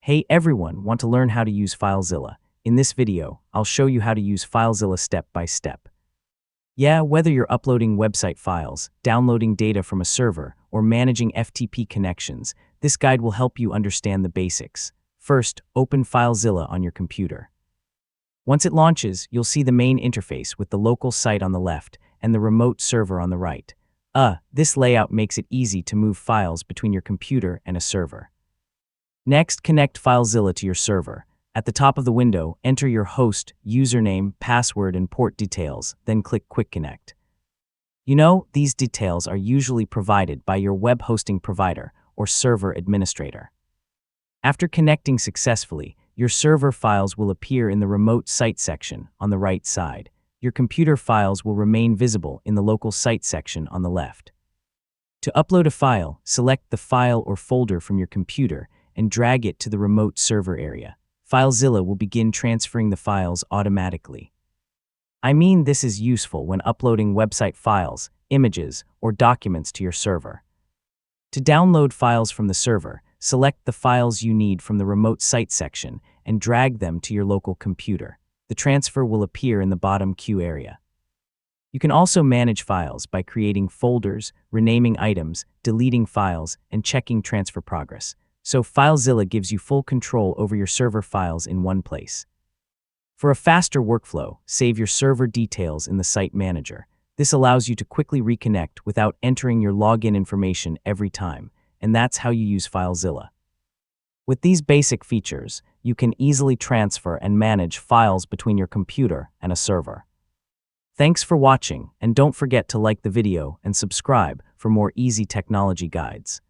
Hey everyone, want to learn how to use FileZilla? In this video, I'll show you how to use FileZilla step by step. Yeah, whether you're uploading website files, downloading data from a server, or managing FTP connections, this guide will help you understand the basics. First, open FileZilla on your computer. Once it launches, you'll see the main interface with the local site on the left and the remote server on the right. This layout makes it easy to move files between your computer and a server. Next, connect FileZilla to your server. At the top of the window, enter your host, username, password, and port details, then click Quick Connect. You know, these details are usually provided by your web hosting provider or server administrator. After connecting successfully, your server files will appear in the Remote Site section on the right side. Your computer files will remain visible in the Local Site section on the left. To upload a file, select the file or folder from your computer and drag it to the remote server area. FileZilla will begin transferring the files automatically. I mean, this is useful when uploading website files, images, or documents to your server. To download files from the server, select the files you need from the Remote Site section and drag them to your local computer. The transfer will appear in the bottom queue area. You can also manage files by creating folders, renaming items, deleting files, and checking transfer progress. So FileZilla gives you full control over your server files in one place. For a faster workflow, save your server details in the Site Manager. This allows you to quickly reconnect without entering your login information every time, and that's how you use FileZilla. With these basic features, you can easily transfer and manage files between your computer and a server. Thanks for watching, and don't forget to like the video and subscribe for more easy technology guides.